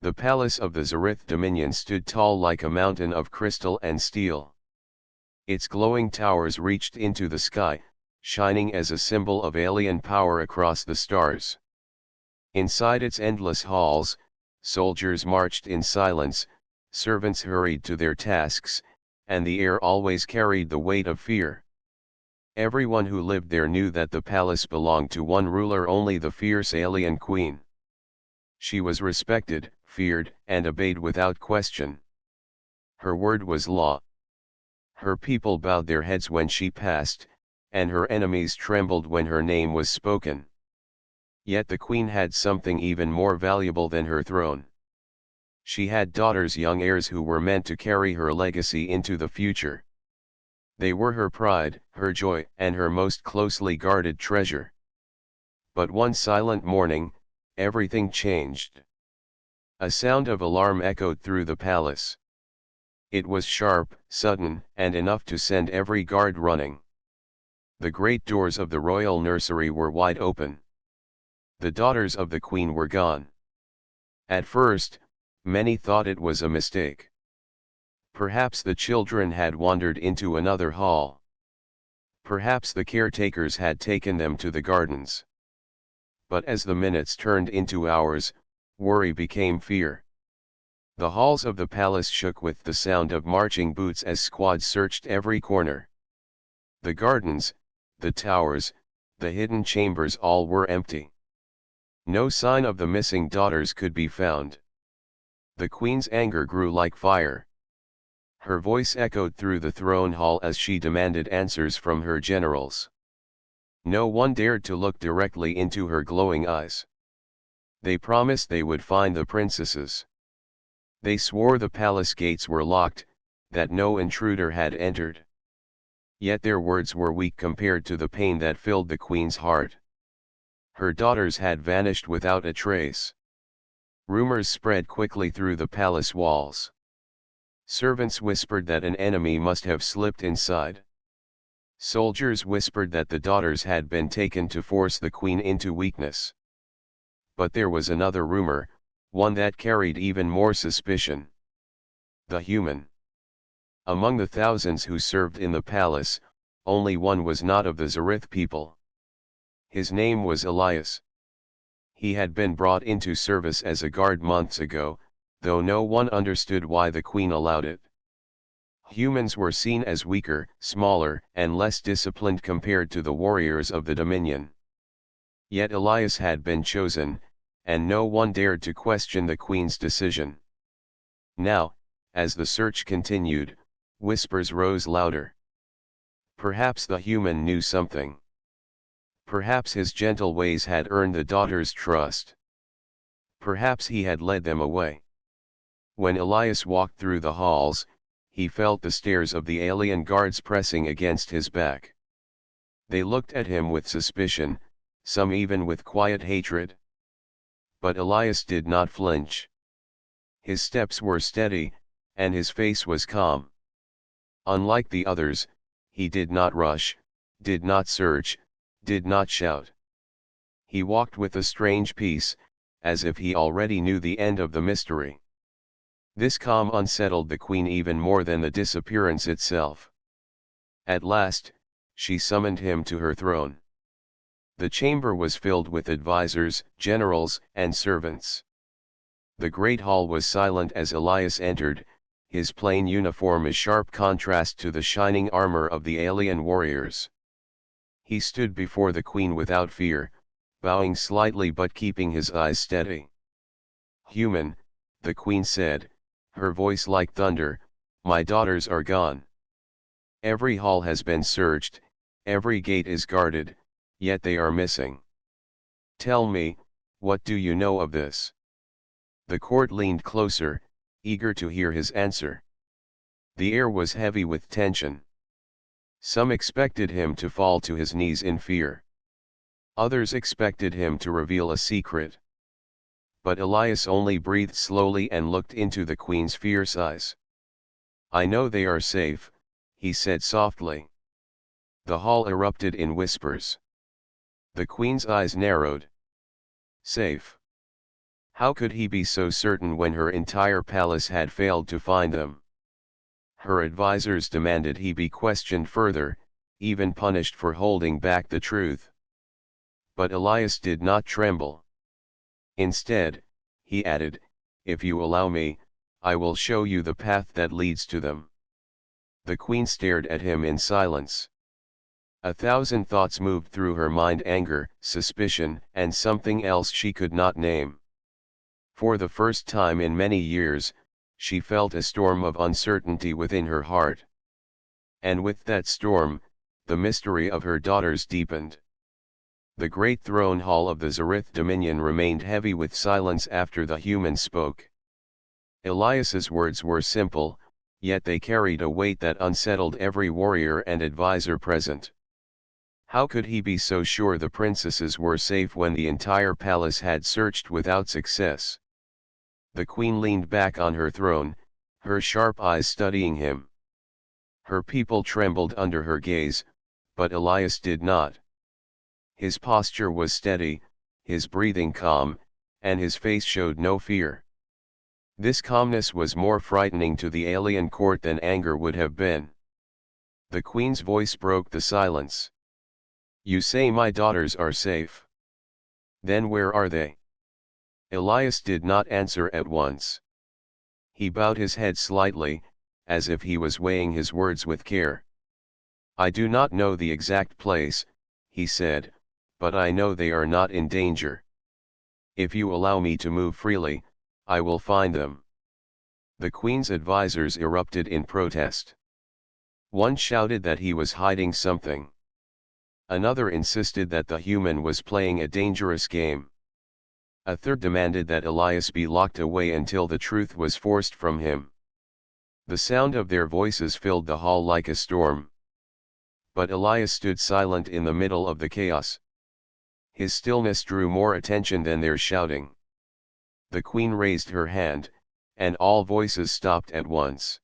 The palace of the Zarith dominion stood tall like a mountain of crystal and steel. Its glowing towers reached into the sky, shining as a symbol of alien power across the stars. Inside its endless halls, soldiers marched in silence, servants hurried to their tasks, and the air always carried the weight of fear. Everyone who lived there knew that the palace belonged to one ruler, only the fierce alien queen. She was respected, feared, and obeyed without question. Her word was law. Her people bowed their heads when she passed, and her enemies trembled when her name was spoken. Yet the queen had something even more valuable than her throne. She had daughters, young heirs who were meant to carry her legacy into the future. They were her pride, her joy, and her most closely guarded treasure. But one silent morning, everything changed. A sound of alarm echoed through the palace. It was sharp, sudden, and enough to send every guard running. The great doors of the royal nursery were wide open. The daughters of the queen were gone. At first, many thought it was a mistake. Perhaps the children had wandered into another hall. Perhaps the caretakers had taken them to the gardens. But as the minutes turned into hours, worry became fear. The halls of the palace shook with the sound of marching boots as squads searched every corner. The gardens, the towers, the hidden chambers, all were empty. No sign of the missing daughters could be found. The queen's anger grew like fire. Her voice echoed through the throne hall as she demanded answers from her generals. No one dared to look directly into her glowing eyes. They promised they would find the princesses. They swore the palace gates were locked, that no intruder had entered. Yet their words were weak compared to the pain that filled the queen's heart. Her daughters had vanished without a trace. Rumors spread quickly through the palace walls. Servants whispered that an enemy must have slipped inside. Soldiers whispered that the daughters had been taken to force the queen into weakness. But there was another rumor, one that carried even more suspicion. The human. Among the thousands who served in the palace, only one was not of the Zarith people. His name was Elias. He had been brought into service as a guard months ago, though no one understood why the queen allowed it. Humans were seen as weaker, smaller, and less disciplined compared to the warriors of the Dominion. Yet Elias had been chosen, and no one dared to question the queen's decision. Now, as the search continued, whispers rose louder. Perhaps the human knew something. Perhaps his gentle ways had earned the daughters' trust. Perhaps he had led them away. When Elias walked through the halls, he felt the stares of the alien guards pressing against his back. They looked at him with suspicion, some even with quiet hatred. But Elias did not flinch. His steps were steady, and his face was calm. Unlike the others, he did not rush, did not surge, did not shout. He walked with a strange peace, as if he already knew the end of the mystery. This calm unsettled the queen even more than the disappearance itself. At last, she summoned him to her throne. The chamber was filled with advisors, generals, and servants. The great hall was silent as Elias entered, his plain uniform a sharp contrast to the shining armor of the alien warriors. He stood before the queen without fear, bowing slightly but keeping his eyes steady. "Human," the queen said, her voice like thunder, "my daughters are gone. Every hall has been searched, every gate is guarded, yet they are missing. Tell me, what do you know of this?" The court leaned closer, eager to hear his answer. The air was heavy with tension. Some expected him to fall to his knees in fear. Others expected him to reveal a secret. But Elias only breathed slowly and looked into the queen's fierce eyes. "I know they are safe," he said softly. The hall erupted in whispers. The queen's eyes narrowed. "Safe? How could he be so certain when her entire palace had failed to find them? Her advisors demanded he be questioned further, even punished for holding back the truth. But Elias did not tremble. Instead, he added, "If you allow me, I will show you the path that leads to them." The queen stared at him in silence. 1,000 thoughts moved through her mind: anger, suspicion, and something else she could not name. For the first time in many years, she felt a storm of uncertainty within her heart. And with that storm, the mystery of her daughters deepened. The great throne hall of the Zarith dominion remained heavy with silence after the human spoke. Elias's words were simple, yet they carried a weight that unsettled every warrior and advisor present. How could he be so sure the princesses were safe when the entire palace had searched without success? The queen leaned back on her throne, her sharp eyes studying him. Her people trembled under her gaze, but Elias did not. His posture was steady, his breathing calm, and his face showed no fear. This calmness was more frightening to the alien court than anger would have been. The queen's voice broke the silence. "You say my daughters are safe. Then where are they?" Elias did not answer at once. He bowed his head slightly, as if he was weighing his words with care. "I do not know the exact place," he said, "but I know they are not in danger. If you allow me to move freely, I will find them." The queen's advisors erupted in protest. One shouted that he was hiding something. Another insisted that the human was playing a dangerous game. A third demanded that Elias be locked away until the truth was forced from him. The sound of their voices filled the hall like a storm. But Elias stood silent in the middle of the chaos. His stillness drew more attention than their shouting. The queen raised her hand, and all voices stopped at once.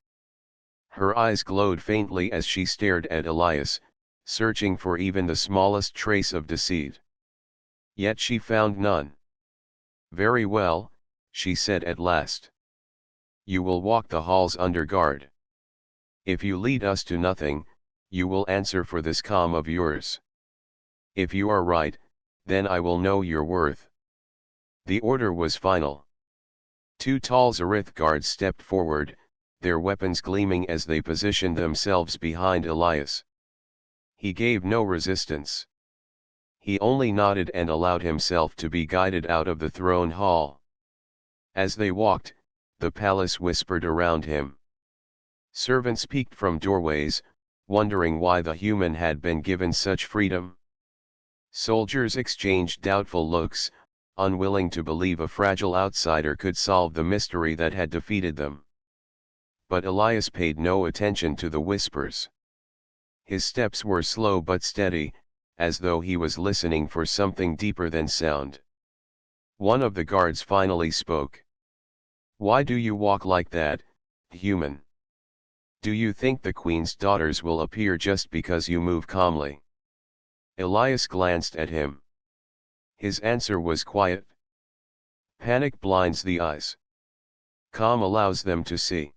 Her eyes glowed faintly as she stared at Elias, searching for even the smallest trace of deceit. Yet she found none. "Very well," she said at last. "You will walk the halls under guard. If you lead us to nothing, you will answer for this calm of yours. If you are right, then I will know your worth." The order was final. 2 tall Zarith guards stepped forward, their weapons gleaming as they positioned themselves behind Elias. He gave no resistance. He only nodded and allowed himself to be guided out of the throne hall. As they walked, the palace whispered around him. Servants peeked from doorways, wondering why the human had been given such freedom. Soldiers exchanged doubtful looks, unwilling to believe a fragile outsider could solve the mystery that had defeated them. But Elias paid no attention to the whispers. His steps were slow but steady, as though he was listening for something deeper than sound. One of the guards finally spoke. "Why do you walk like that, human? Do you think the queen's daughters will appear just because you move calmly?" Elias glanced at him. His answer was quiet. "Panic blinds the eyes. Calm allows them to see."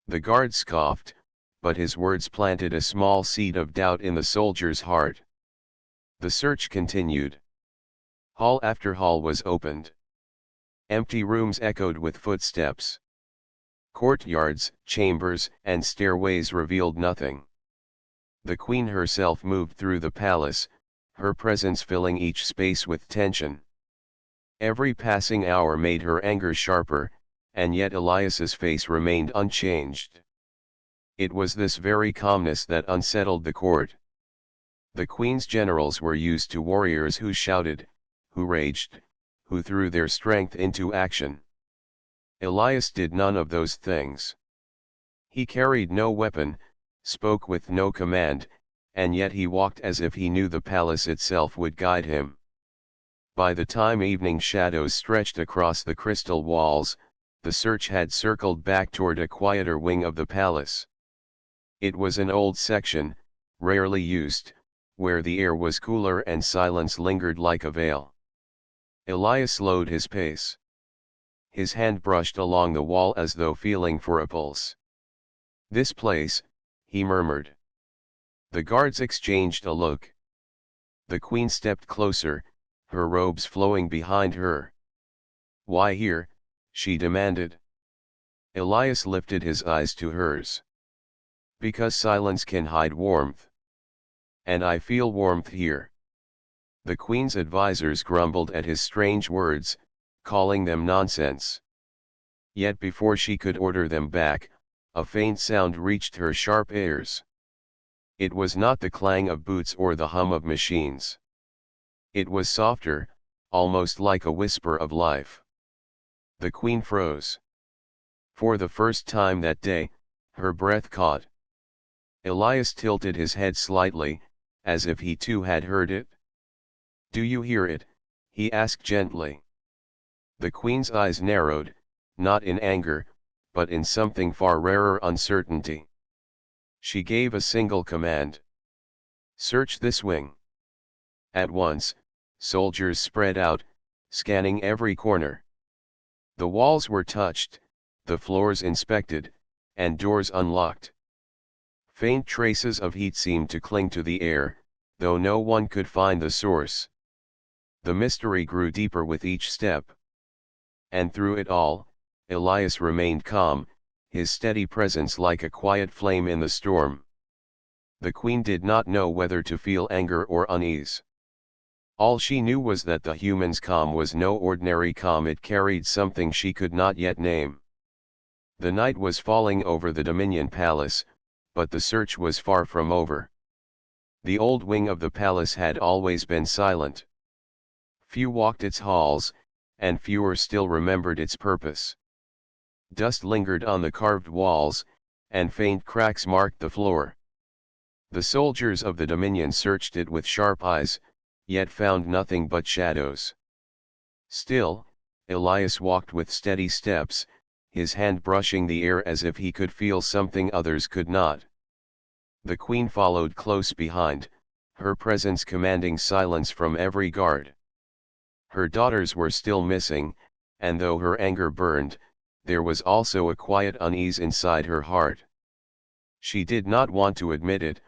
The guard scoffed, but his words planted a small seed of doubt in the soldier's heart. The search continued. Hall after hall was opened. Empty rooms echoed with footsteps. Courtyards, chambers, and stairways revealed nothing. The queen herself moved through the palace, her presence filling each space with tension. Every passing hour made her anger sharper, and yet Elias's face remained unchanged. It was this very calmness that unsettled the court. The queen's generals were used to warriors who shouted, who raged, who threw their strength into action. Elias did none of those things. He carried no weapon, spoke with no command, and yet he walked as if he knew the palace itself would guide him. By the time evening shadows stretched across the crystal walls, the search had circled back toward a quieter wing of the palace. It was an old section, rarely used, where the air was cooler and silence lingered like a veil. Elias slowed his pace. his hand brushed along the wall as though feeling for a pulse. "This place," he murmured. The guards exchanged a look. The queen stepped closer, her robes flowing behind her. "Why here?" she demanded. Elias lifted his eyes to hers. "Because silence can hide warmth. And I feel warmth here." The queen's advisors grumbled at his strange words, calling them nonsense. Yet before she could order them back, a faint sound reached her sharp ears. It was not the clang of boots or the hum of machines. It was softer, almost like a whisper of life. The queen froze. For the first time that day, her breath caught. Elias tilted his head slightly, as if he too had heard it. "Do you hear it?" he asked gently. The queen's eyes narrowed, not in anger, but in something far rarer, uncertainty. She gave a single command. "Search this wing." At once, soldiers spread out, scanning every corner. The walls were touched, the floors inspected, and doors unlocked. Faint traces of heat seemed to cling to the air, though no one could find the source. The mystery grew deeper with each step. And through it all, Elias remained calm, his steady presence like a quiet flame in the storm. The queen did not know whether to feel anger or unease. All she knew was that the human's calm was no ordinary calm, it carried something she could not yet name. The night was falling over the Dominion Palace, but the search was far from over. The old wing of the palace had always been silent. Few walked its halls, and fewer still remembered its purpose. Dust lingered on the carved walls, and faint cracks marked the floor. The soldiers of the Dominion searched it with sharp eyes, yet found nothing but shadows. Still, Elias walked with steady steps, his hand brushing the air as if he could feel something others could not. The queen followed close behind, her presence commanding silence from every guard. Her daughters were still missing, and though her anger burned, there was also a quiet unease inside her heart. She did not want to admit it,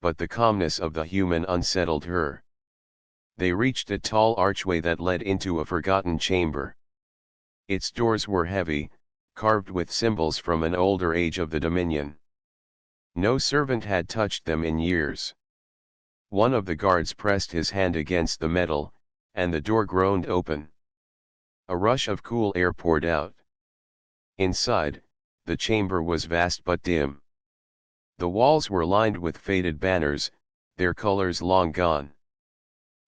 but the calmness of the human unsettled her. They reached a tall archway that led into a forgotten chamber. Its doors were heavy, carved with symbols from an older age of the Dominion. No servant had touched them in years. One of the guards pressed his hand against the metal, and the door groaned open. A rush of cool air poured out. Inside, the chamber was vast but dim. The walls were lined with faded banners, their colors long gone.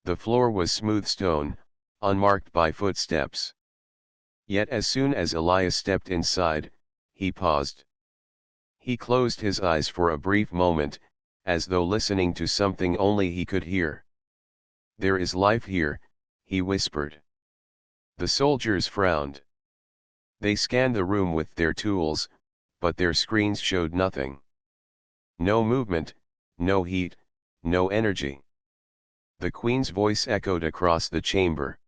The floor was smooth stone, unmarked by footsteps. Yet as soon as Elias stepped inside, he paused. He closed his eyes for a brief moment, as though listening to something only he could hear. "There is life here," he whispered. The soldiers frowned. They scanned the room with their tools, but their screens showed nothing. No movement, no heat, no energy. The queen's voice echoed across the chamber.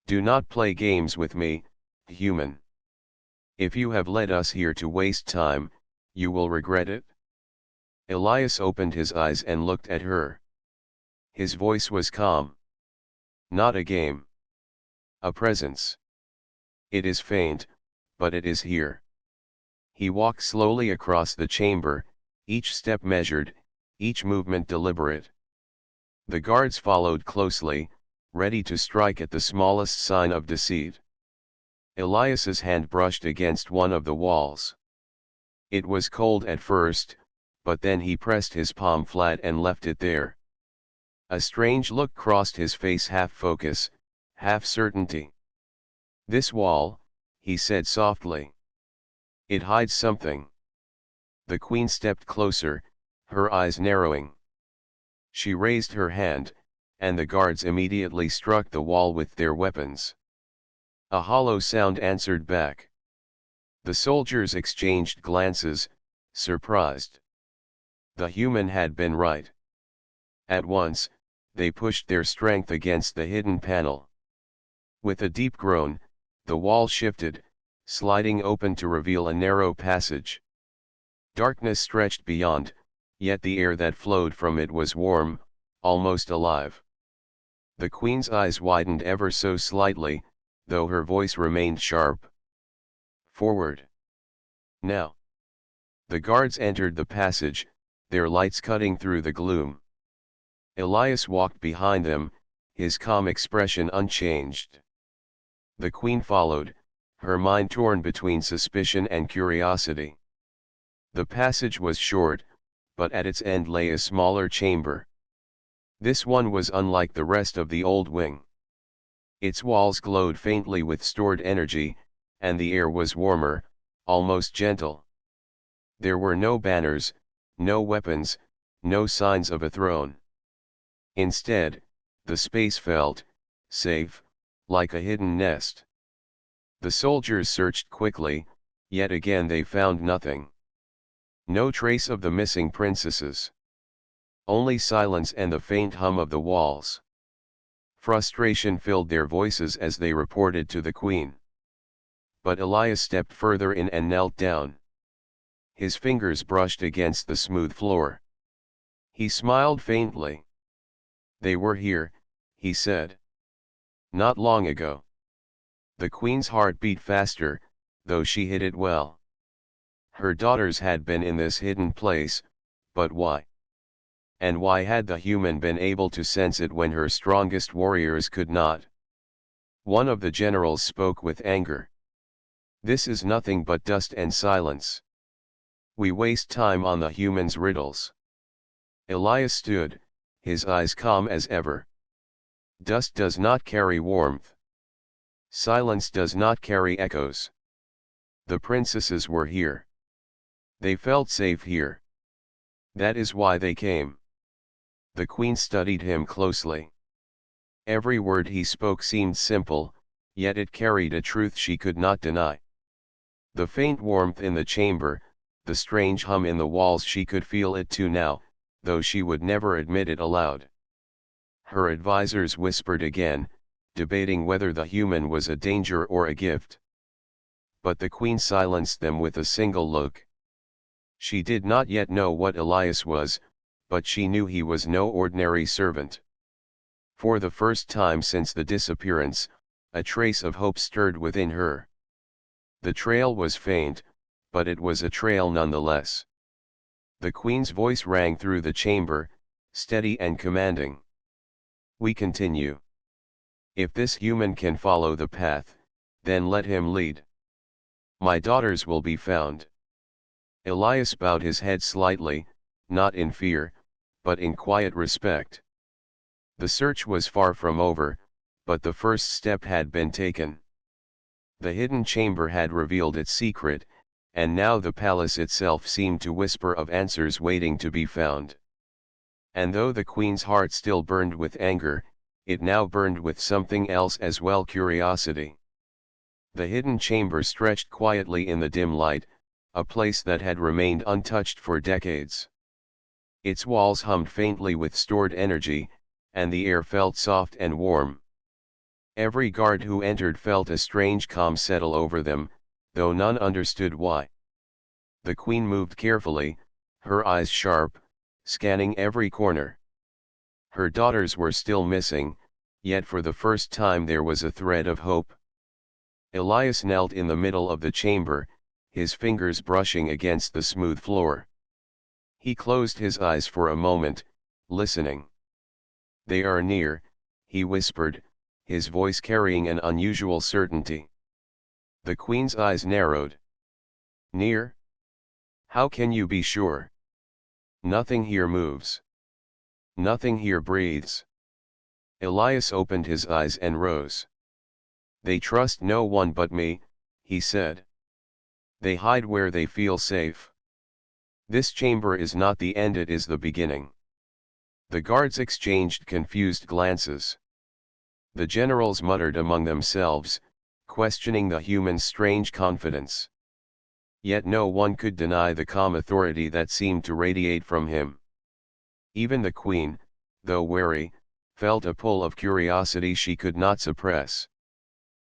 "Do not play games with me, human. If you have led us here to waste time, you will regret it." Elias opened his eyes and looked at her. His voice was calm. "Not a game. A presence. It is faint, but it is here." He walked slowly across the chamber, each step measured, each movement deliberate. The guards followed closely, ready to strike at the smallest sign of deceit. Elias's hand brushed against one of the walls. It was cold at first, but then he pressed his palm flat and left it there. A strange look crossed his face, half focus, half certainty. "This wall," he said softly. "It hides something." The queen stepped closer, her eyes narrowing. She raised her hand, and the guards immediately struck the wall with their weapons. A hollow sound answered back. The soldiers exchanged glances, surprised. The human had been right. At once, they pushed their strength against the hidden panel. With a deep groan, The wall shifted, sliding open to reveal a narrow passage. Darkness stretched beyond, yet the air that flowed from it was warm, almost alive. The queen's eyes widened ever so slightly, though her voice remained sharp. Forward. Now. The guards entered the passage, their lights cutting through the gloom. Elias walked behind them, his calm expression unchanged. The queen followed, her mind torn between suspicion and curiosity. The passage was short, but at its end lay a smaller chamber. This one was unlike the rest of the old wing. Its walls glowed faintly with stored energy, and the air was warmer, almost gentle. There were no banners, no weapons, no signs of a throne. Instead, the space felt safe, like a hidden nest. The soldiers searched quickly, yet again they found nothing. No trace of the missing princesses. Only silence and the faint hum of the walls. Frustration filled their voices as they reported to the queen. But Elias stepped further in and knelt down. His fingers brushed against the smooth floor. He smiled faintly. "They were here," he said. "Not long ago." The queen's heart beat faster, though she hid it well. Her daughters had been in this hidden place, but why? And why had the human been able to sense it when her strongest warriors could not? One of the generals spoke with anger. "This is nothing but dust and silence. We waste time on the human's riddles." Elias stood, his eyes calm as ever. Dust does not carry warmth. Silence does not carry echoes. The princesses were here. They felt safe here. That is why they came. The queen studied him closely. Every word he spoke seemed simple, yet it carried a truth she could not deny. The faint warmth in the chamber, the strange hum in the walls, she could feel it too now, though she would never admit it aloud. Her advisors whispered again, debating whether the human was a danger or a gift. But the queen silenced them with a single look. She did not yet know what Elias was, but she knew he was no ordinary servant. For the first time since the disappearance, a trace of hope stirred within her. The trail was faint, but it was a trail nonetheless. The queen's voice rang through the chamber, steady and commanding. "We continue. If this human can follow the path, then let him lead. My daughters will be found." Elias bowed his head slightly, not in fear, but in quiet respect. The search was far from over, but the first step had been taken. The hidden chamber had revealed its secret, and now the palace itself seemed to whisper of answers waiting to be found. And though the queen's heart still burned with anger, it now burned with something else as well: curiosity. The hidden chamber stretched quietly in the dim light, a place that had remained untouched for decades. Its walls hummed faintly with stored energy, and the air felt soft and warm. Every guard who entered felt a strange calm settle over them, though none understood why. The queen moved carefully, her eyes sharp, scanning every corner. Her daughters were still missing, yet for the first time there was a thread of hope. Elias knelt in the middle of the chamber, his fingers brushing against the smooth floor. He closed his eyes for a moment, listening. "They are near," he whispered, his voice carrying an unusual certainty. The queen's eyes narrowed. "Near? How can you be sure? Nothing here moves. Nothing here breathes." Elias opened his eyes and rose. "They trust no one but me," he said. "They hide where they feel safe. This chamber is not the end, it is the beginning." The guards exchanged confused glances. The generals muttered among themselves, questioning the human's strange confidence. Yet no one could deny the calm authority that seemed to radiate from him. Even the queen, though wary, felt a pull of curiosity she could not suppress.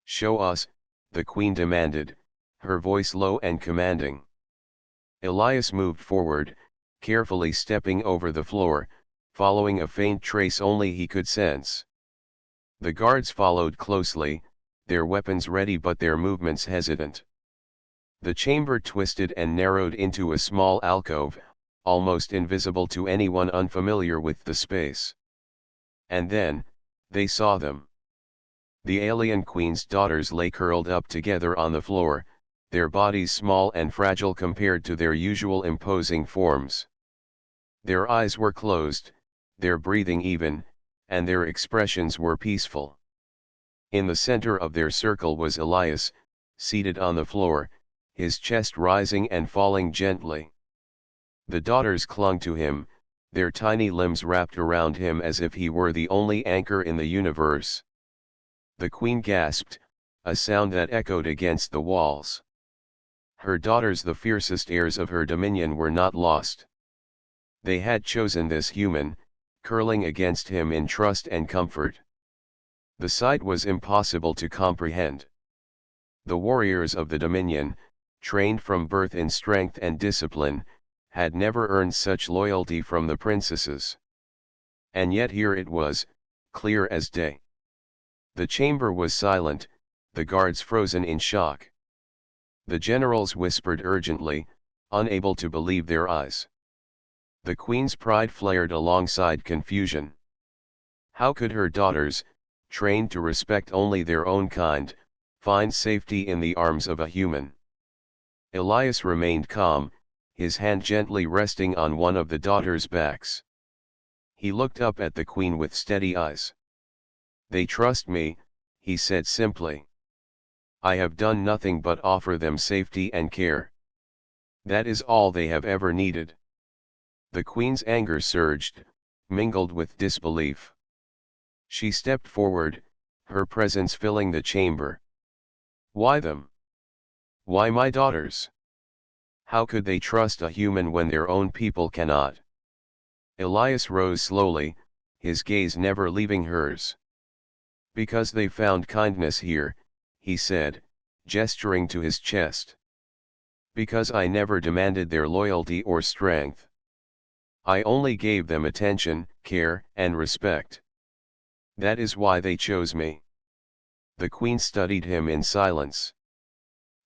"Show us," the queen demanded, her voice low and commanding. Elias moved forward, carefully stepping over the floor, following a faint trace only he could sense. The guards followed closely, their weapons ready but their movements hesitant. The chamber twisted and narrowed into a small alcove, almost invisible to anyone unfamiliar with the space. And then, they saw them. The alien queen's daughters lay curled up together on the floor, their bodies small and fragile compared to their usual imposing forms. Their eyes were closed, their breathing even, and their expressions were peaceful. In the center of their circle was Elias, seated on the floor, his chest rising and falling gently. The daughters clung to him, their tiny limbs wrapped around him as if he were the only anchor in the universe. The queen gasped, a sound that echoed against the walls. Her daughters, the fiercest heirs of her dominion, were not lost. They had chosen this human, curling against him in trust and comfort. The sight was impossible to comprehend. The warriors of the dominion, trained from birth in strength and discipline, had never earned such loyalty from the princesses. And yet here it was, clear as day. The chamber was silent, the guards frozen in shock. The generals whispered urgently, unable to believe their eyes. The queen's pride flared alongside confusion. How could her daughters, trained to respect only their own kind, find safety in the arms of a human? Elias remained calm, his hand gently resting on one of the daughters' backs. He looked up at the queen with steady eyes. "They trust me," he said simply. "I have done nothing but offer them safety and care. That is all they have ever needed." The queen's anger surged, mingled with disbelief. She stepped forward, her presence filling the chamber. "Why them? Why my daughters? How could they trust a human when their own people cannot?" Elias rose slowly, his gaze never leaving hers. "Because they found kindness here," he said, gesturing to his chest. "Because I never demanded their loyalty or strength. I only gave them attention, care, and respect. That is why they chose me." The queen studied him in silence.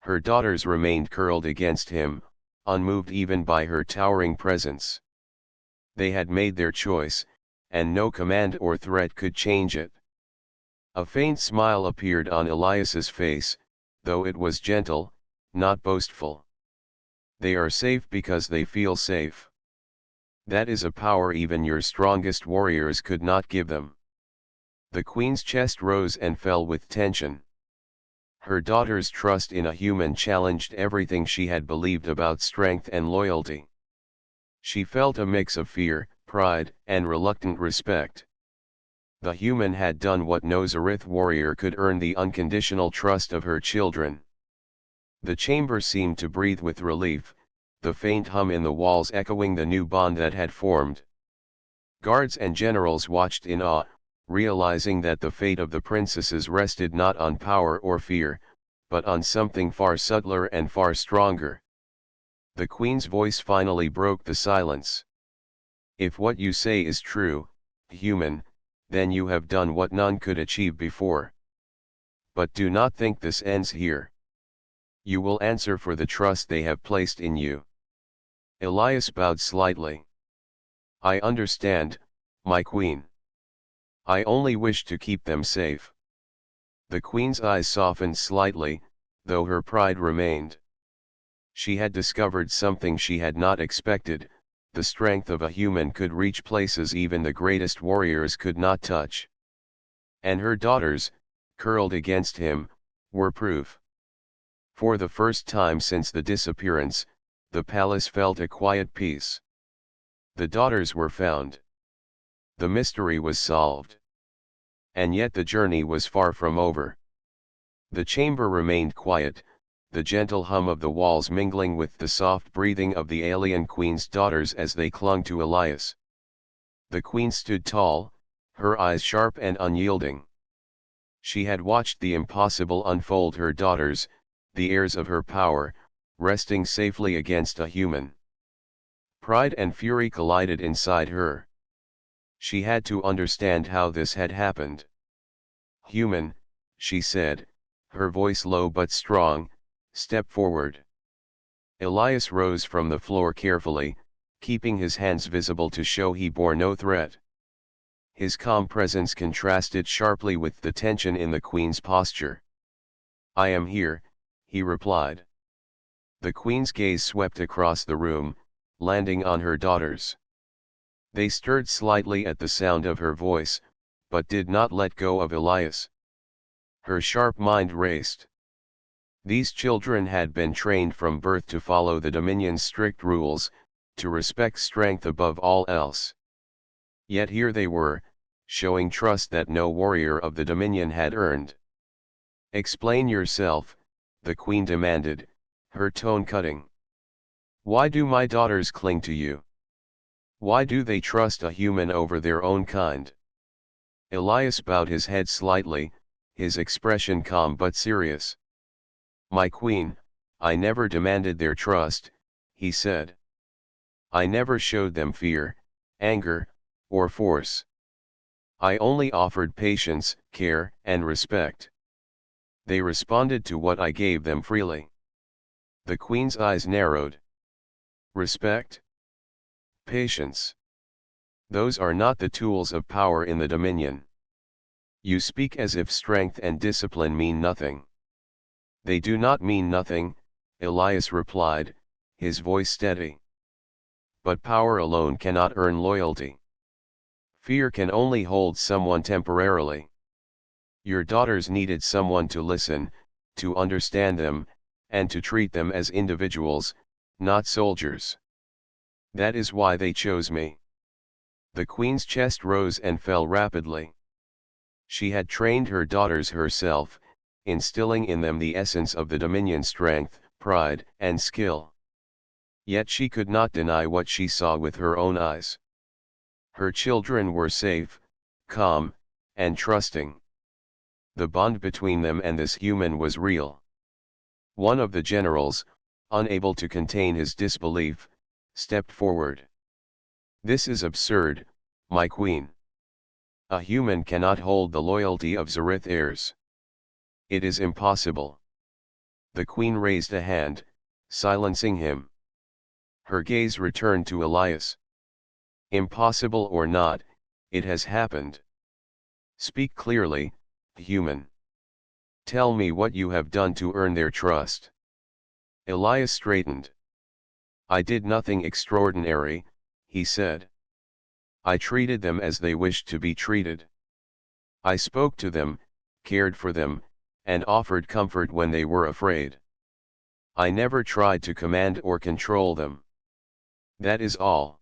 Her daughters remained curled against him, unmoved even by her towering presence. They had made their choice, and no command or threat could change it. A faint smile appeared on Elias's face, though it was gentle, not boastful. "They are safe because they feel safe. That is a power even your strongest warriors could not give them." The queen's chest rose and fell with tension. Her daughter's trust in a human challenged everything she had believed about strength and loyalty. She felt a mix of fear, pride, and reluctant respect. The human had done what no Zarith warrior could earn the unconditional trust of her children. The chamber seemed to breathe with relief, the faint hum in the walls echoing the new bond that had formed. Guards and generals watched in awe, realizing that the fate of the princesses rested not on power or fear, but on something far subtler and far stronger. The queen's voice finally broke the silence. "If what you say is true, human, then you have done what none could achieve before. But do not think this ends here. You will answer for the trust they have placed in you." Elias bowed slightly. "I understand, my queen. I only wish to keep them safe." The queen's eyes softened slightly, though her pride remained. She had discovered something she had not expected: the strength of a human could reach places even the greatest warriors could not touch. And her daughters, curled against him, were proof. For the first time since the disappearance, the palace felt a quiet peace. The daughters were found. The mystery was solved. And yet the journey was far from over. The chamber remained quiet, the gentle hum of the walls mingling with the soft breathing of the alien queen's daughters as they clung to Elias. The queen stood tall, her eyes sharp and unyielding. She had watched the impossible unfold, her daughters, the heirs of her power, resting safely against a human. Pride and fury collided inside her. She had to understand how this had happened. "Human," she said, her voice low but strong, "step forward." Elias rose from the floor carefully, keeping his hands visible to show he bore no threat. His calm presence contrasted sharply with the tension in the queen's posture. "I am here," he replied. The queen's gaze swept across the room, landing on her daughters. They stirred slightly at the sound of her voice, but did not let go of Elias. Her sharp mind raced. These children had been trained from birth to follow the Dominion's strict rules, to respect strength above all else. Yet here they were, showing trust that no warrior of the Dominion had earned. "Explain yourself," the queen demanded, her tone cutting. "Why do my daughters cling to you? Why do they trust a human over their own kind?" Elias bowed his head slightly, his expression calm but serious. "My queen, I never demanded their trust," he said. "I never showed them fear, anger, or force. I only offered patience, care, and respect. They responded to what I gave them freely." The queen's eyes narrowed. "Respect? Patience? Those are not the tools of power in the Dominion. You speak as if strength and discipline mean nothing." "They do not mean nothing," Elias replied, his voice steady. "But power alone cannot earn loyalty. Fear can only hold someone temporarily. Your daughters needed someone to listen, to understand them, and to treat them as individuals, not soldiers. That is why they chose me." The queen's chest rose and fell rapidly. She had trained her daughters herself, instilling in them the essence of the Dominion: strength, pride, and skill. Yet she could not deny what she saw with her own eyes. Her children were safe, calm, and trusting. The bond between them and this human was real. One of the generals, unable to contain his disbelief, stepped forward. "This is absurd, my queen. A human cannot hold the loyalty of Zareth heirs. It is impossible." The queen raised a hand, silencing him. Her gaze returned to Elias. "Impossible or not, it has happened. Speak clearly, human. Tell me what you have done to earn their trust." Elias straightened. "I did nothing extraordinary," he said. "I treated them as they wished to be treated. I spoke to them, cared for them, and offered comfort when they were afraid. I never tried to command or control them. That is all."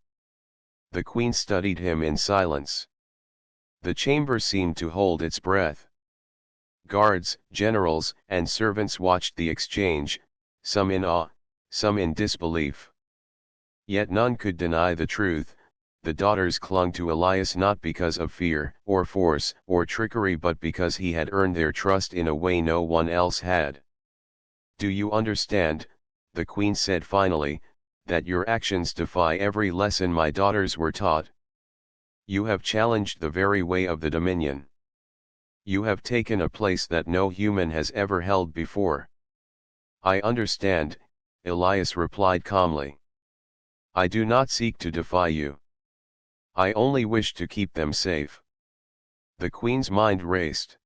The queen studied him in silence. The chamber seemed to hold its breath. Guards, generals, and servants watched the exchange, some in awe, some in disbelief. Yet none could deny the truth: the daughters clung to Elias not because of fear, or force, or trickery, but because he had earned their trust in a way no one else had. "Do you understand," the queen said finally, "that your actions defy every lesson my daughters were taught? You have challenged the very way of the Dominion. You have taken a place that no human has ever held before." "I understand," Elias replied calmly. "I do not seek to defy you. I only wish to keep them safe." The queen's mind raced.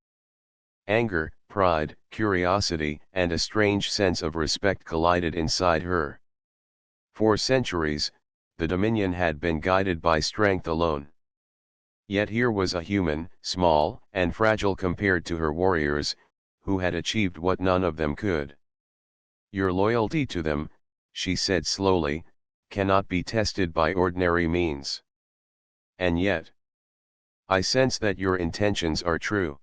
Anger, pride, curiosity, and a strange sense of respect collided inside her. For centuries, the Dominion had been guided by strength alone. Yet here was a human, small and fragile compared to her warriors, who had achieved what none of them could. "Your loyalty to them," she said slowly, "cannot be tested by ordinary means. And yet, I sense that your intentions are true.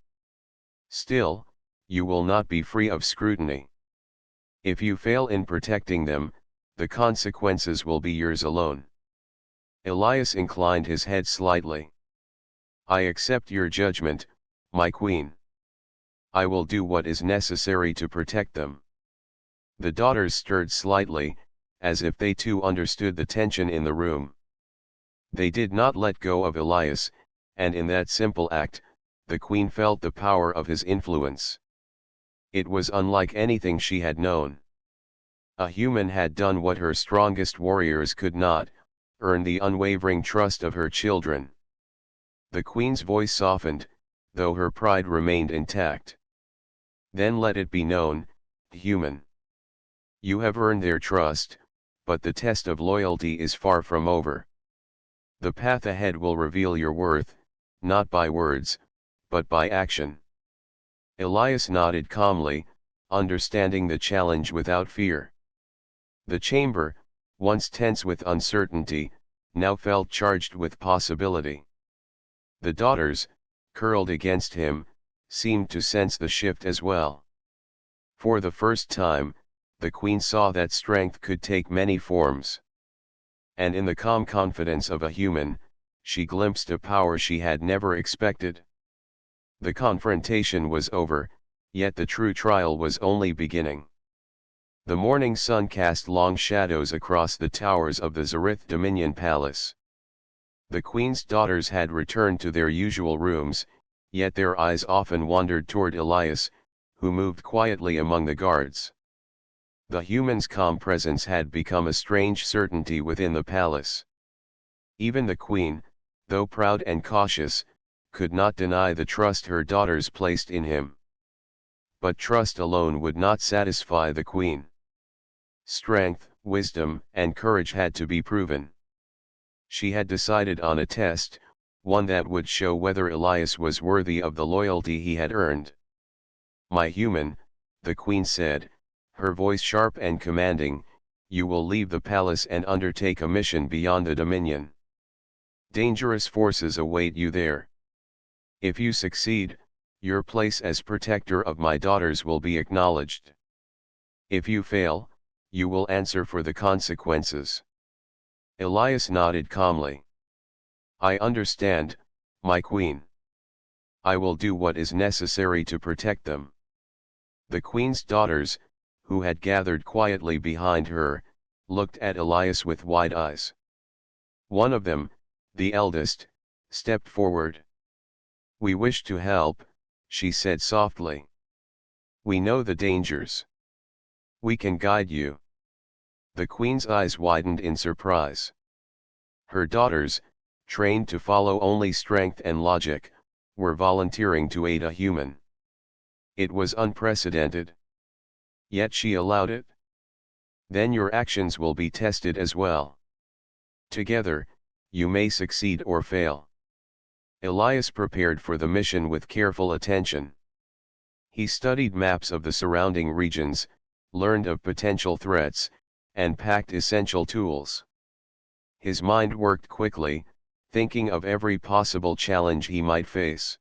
Still, you will not be free of scrutiny. If you fail in protecting them, the consequences will be yours alone." Elias inclined his head slightly. "I accept your judgment, my queen. I will do what is necessary to protect them. The daughters stirred slightly, as if they too understood the tension in the room. They did not let go of Elias, and in that simple act, the queen felt the power of his influence. It was unlike anything she had known. A human had done what her strongest warriors could not, earn the unwavering trust of her children. The queen's voice softened, though her pride remained intact. Then let it be known, human. You have earned their trust, but the test of loyalty is far from over. The path ahead will reveal your worth, not by words, but by action. Elias nodded calmly, understanding the challenge without fear. The chamber, once tense with uncertainty, now felt charged with possibility. The daughters, curled against him, seemed to sense the shift as well. For the first time, the queen saw that strength could take many forms. And in the calm confidence of a human, she glimpsed a power she had never expected. The confrontation was over, yet the true trial was only beginning. The morning sun cast long shadows across the towers of the Zarith Dominion Palace. The queen's daughters had returned to their usual rooms, yet their eyes often wandered toward Elias, who moved quietly among the guards. The human's calm presence had become a strange certainty within the palace. Even the queen, though proud and cautious, could not deny the trust her daughters placed in him. But trust alone would not satisfy the queen. Strength, wisdom, and courage had to be proven. She had decided on a test, one that would show whether Elias was worthy of the loyalty he had earned. "My human," the queen said, her voice sharp and commanding, "you will leave the palace and undertake a mission beyond the Dominion. Dangerous forces await you there. If you succeed, your place as protector of my daughters will be acknowledged. If you fail, you will answer for the consequences." Elias nodded calmly. "I understand, my queen. I will do what is necessary to protect them." The queen's daughters, who had gathered quietly behind her, looked at Elias with wide eyes. One of them, the eldest, stepped forward. "We wish to help," she said softly. "We know the dangers. We can guide you." The queen's eyes widened in surprise. Her daughters, trained to follow only strength and logic, were volunteering to aid a human. It was unprecedented. Yet she allowed it. "Then your actions will be tested as well. Together, you may succeed or fail." Elias prepared for the mission with careful attention. He studied maps of the surrounding regions, learned of potential threats, and packed essential tools. His mind worked quickly, thinking of every possible challenge he might face.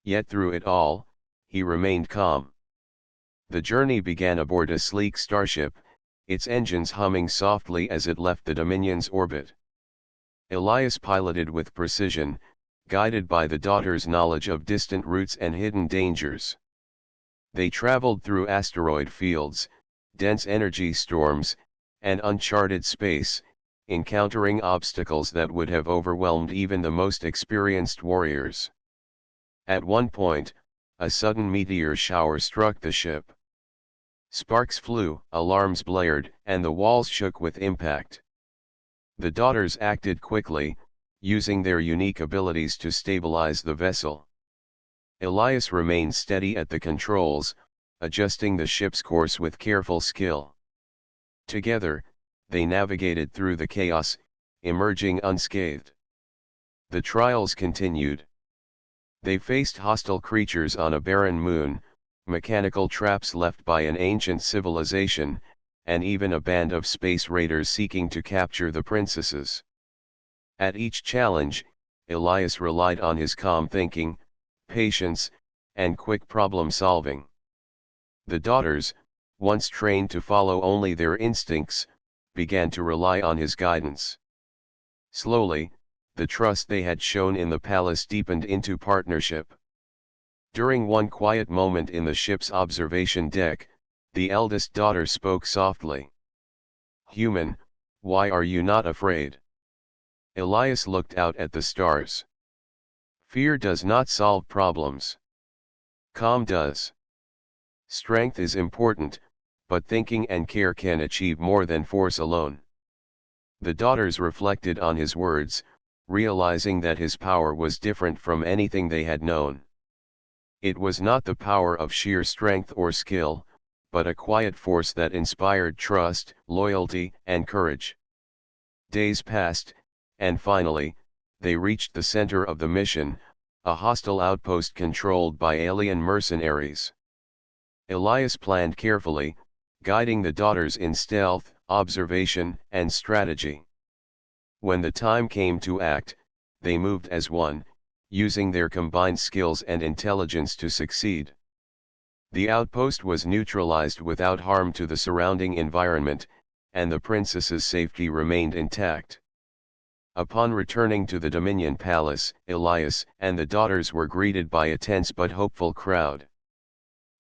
Yet through it all, he remained calm. The journey began aboard a sleek starship, its engines humming softly as it left the Dominion's orbit. Elias piloted with precision, guided by the daughters' knowledge of distant routes and hidden dangers. They traveled through asteroid fields, dense energy storms, and uncharted space, encountering obstacles that would have overwhelmed even the most experienced warriors. At one point, a sudden meteor shower struck the ship. Sparks flew, alarms blared, and the walls shook with impact. The daughters acted quickly, using their unique abilities to stabilize the vessel. Elias remained steady at the controls, adjusting the ship's course with careful skill. Together, they navigated through the chaos, emerging unscathed. The trials continued. They faced hostile creatures on a barren moon, mechanical traps left by an ancient civilization, and even a band of space raiders seeking to capture the princesses. At each challenge, Elias relied on his calm thinking, patience, and quick problem solving. The daughters, once trained to follow only their instincts, began to rely on his guidance. Slowly, the trust they had shown in the palace deepened into partnership. During one quiet moment in the ship's observation deck, the eldest daughter spoke softly. "Human, why are you not afraid?" Elias looked out at the stars. "Fear does not solve problems. Calm does. Strength is important, but thinking and care can achieve more than force alone." The daughters reflected on his words, realizing that his power was different from anything they had known. It was not the power of sheer strength or skill, but a quiet force that inspired trust, loyalty, and courage. Days passed, and finally, they reached the center of the mission, a hostile outpost controlled by alien mercenaries. Elias planned carefully, guiding the daughters in stealth, observation, and strategy. When the time came to act, they moved as one, using their combined skills and intelligence to succeed. The outpost was neutralized without harm to the surrounding environment, and the princess's safety remained intact. Upon returning to the Dominion Palace, Elias and the daughters were greeted by a tense but hopeful crowd.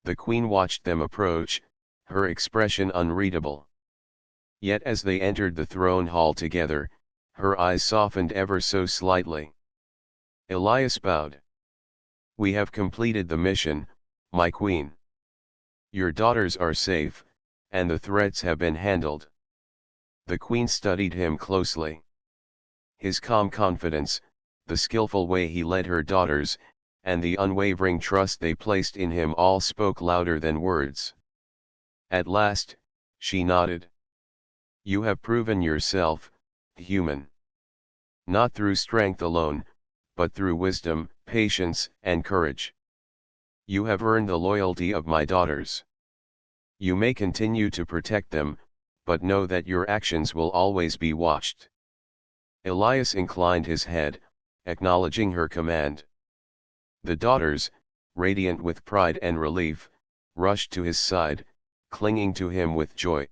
The queen watched them approach, her expression unreadable. Yet as they entered the throne hall together, her eyes softened ever so slightly. Elias bowed. "We have completed the mission, my queen. Your daughters are safe, and the threats have been handled." The queen studied him closely. His calm confidence, the skillful way he led her daughters, and the unwavering trust they placed in him all spoke louder than words. At last, she nodded. "You have proven yourself, human. Not through strength alone, but through wisdom, patience, and courage. You have earned the loyalty of my daughters. You may continue to protect them, but know that your actions will always be watched." Elias inclined his head, acknowledging her command. The daughters, radiant with pride and relief, rushed to his side, clinging to him with joy.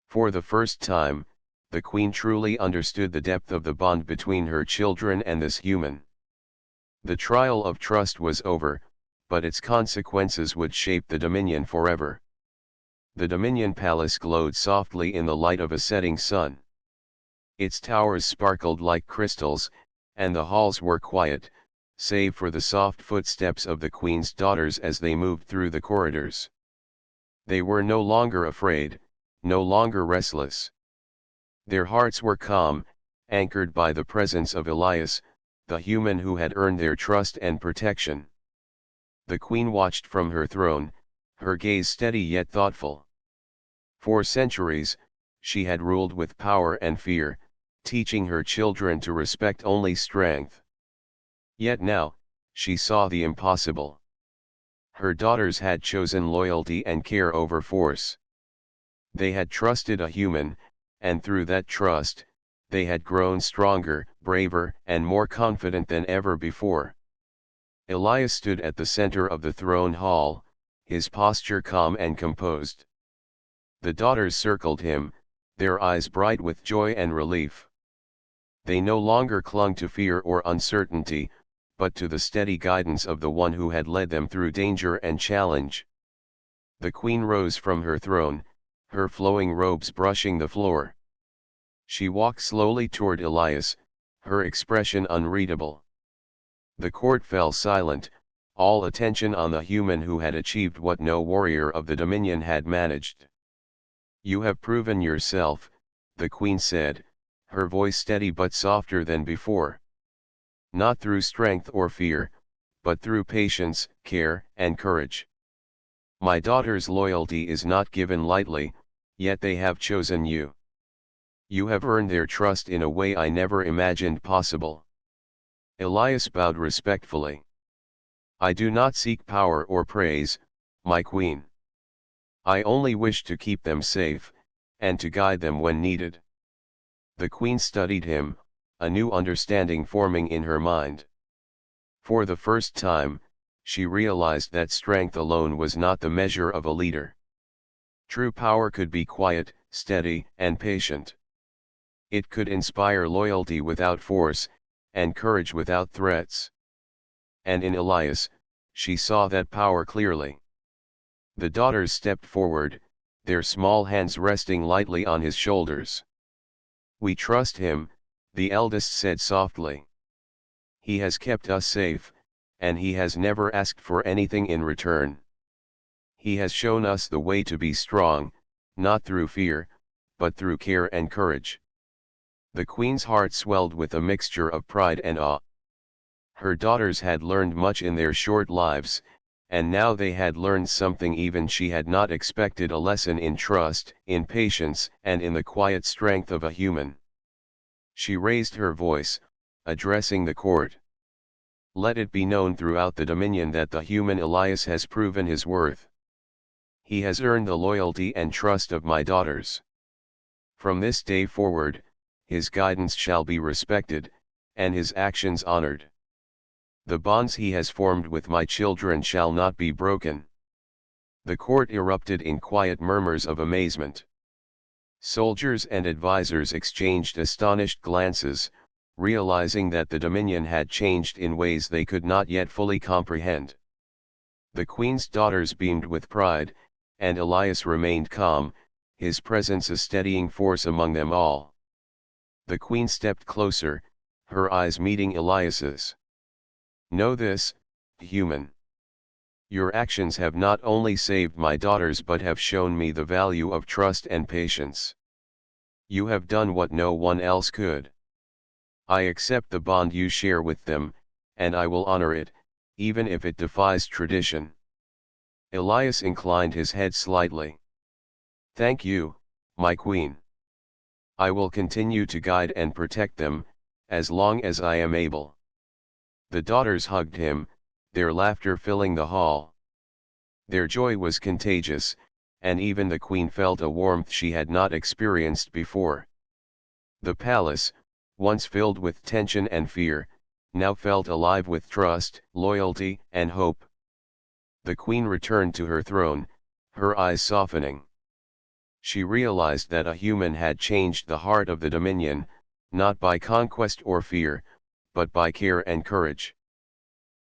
For the first time, the queen truly understood the depth of the bond between her children and this human. The trial of trust was over, but its consequences would shape the Dominion forever. The Dominion Palace glowed softly in the light of a setting sun. Its towers sparkled like crystals, and the halls were quiet, save for the soft footsteps of the queen's daughters as they moved through the corridors. They were no longer afraid, no longer restless. Their hearts were calm, anchored by the presence of Elias, the human who had earned their trust and protection. The queen watched from her throne, her gaze steady yet thoughtful. For centuries, she had ruled with power and fear, teaching her children to respect only strength. Yet now, she saw the impossible. Her daughters had chosen loyalty and care over force. They had trusted a human, and through that trust, they had grown stronger, braver, and more confident than ever before. Elias stood at the center of the throne hall, his posture calm and composed. The daughters circled him, their eyes bright with joy and relief. They no longer clung to fear or uncertainty, but to the steady guidance of the one who had led them through danger and challenge. The queen rose from her throne, her flowing robes brushing the floor. She walked slowly toward Elias, her expression unreadable. The court fell silent, all attention on the human who had achieved what no warrior of the Dominion had managed. "You have proven yourself," the queen said, her voice steady but softer than before. "Not through strength or fear, but through patience, care, and courage. My daughter's loyalty is not given lightly, yet they have chosen you. You have earned their trust in a way I never imagined possible." Elias bowed respectfully. "I do not seek power or praise, my queen. I only wish to keep them safe, and to guide them when needed." The queen studied him, a new understanding forming in her mind. For the first time, she realized that strength alone was not the measure of a leader. True power could be quiet, steady, and patient. It could inspire loyalty without force, and courage without threats. And in Elias, she saw that power clearly. The daughters stepped forward, their small hands resting lightly on his shoulders. "We trust him," the eldest said softly. "He has kept us safe, and he has never asked for anything in return. He has shown us the way to be strong, not through fear, but through care and courage." The queen's heart swelled with a mixture of pride and awe. Her daughters had learned much in their short lives, and now they had learned something even she had not expected, a lesson in trust, in patience, and in the quiet strength of a human. She raised her voice, addressing the court. "Let it be known throughout the Dominion that the human Elias has proven his worth. He has earned the loyalty and trust of my daughters. From this day forward, his guidance shall be respected, and his actions honored. The bonds he has formed with my children shall not be broken." The court erupted in quiet murmurs of amazement. Soldiers and advisors exchanged astonished glances, realizing that the Dominion had changed in ways they could not yet fully comprehend. The queen's daughters beamed with pride, and Elias remained calm, his presence a steadying force among them all. The queen stepped closer, her eyes meeting Elias's. "Know this, human. Your actions have not only saved my daughters but have shown me the value of trust and patience. You have done what no one else could. I accept the bond you share with them, and I will honor it, even if it defies tradition." Elias inclined his head slightly. "Thank you, my queen. I will continue to guide and protect them, as long as I am able." The daughters hugged him, their laughter filling the hall. Their joy was contagious, and even the queen felt a warmth she had not experienced before. The palace, once filled with tension and fear, now felt alive with trust, loyalty, and hope. The queen returned to her throne, her eyes softening. She realized that a human had changed the heart of the Dominion, not by conquest or fear, but by care and courage.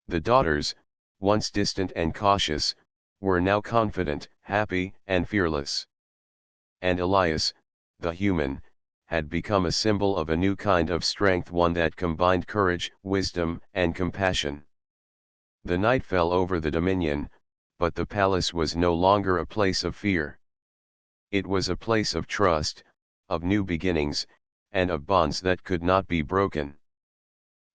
The daughters, once distant and cautious, were now confident, happy, and fearless. And Elias, the human, had become a symbol of a new kind of strength, one that combined courage, wisdom, and compassion. The night fell over the Dominion, but the palace was no longer a place of fear. It was a place of trust, of new beginnings, and of bonds that could not be broken.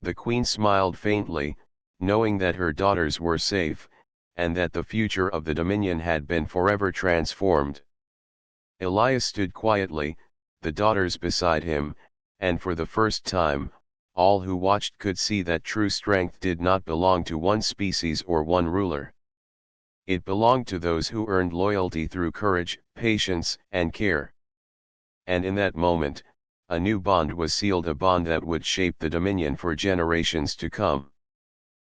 The queen smiled faintly, knowing that her daughters were safe, and that the future of the Dominion had been forever transformed. Elias stood quietly, the daughters beside him, and for the first time, all who watched could see that true strength did not belong to one species or one ruler. It belonged to those who earned loyalty through courage, patience, and care. And in that moment, a new bond was sealed, a bond that would shape the Dominion for generations to come.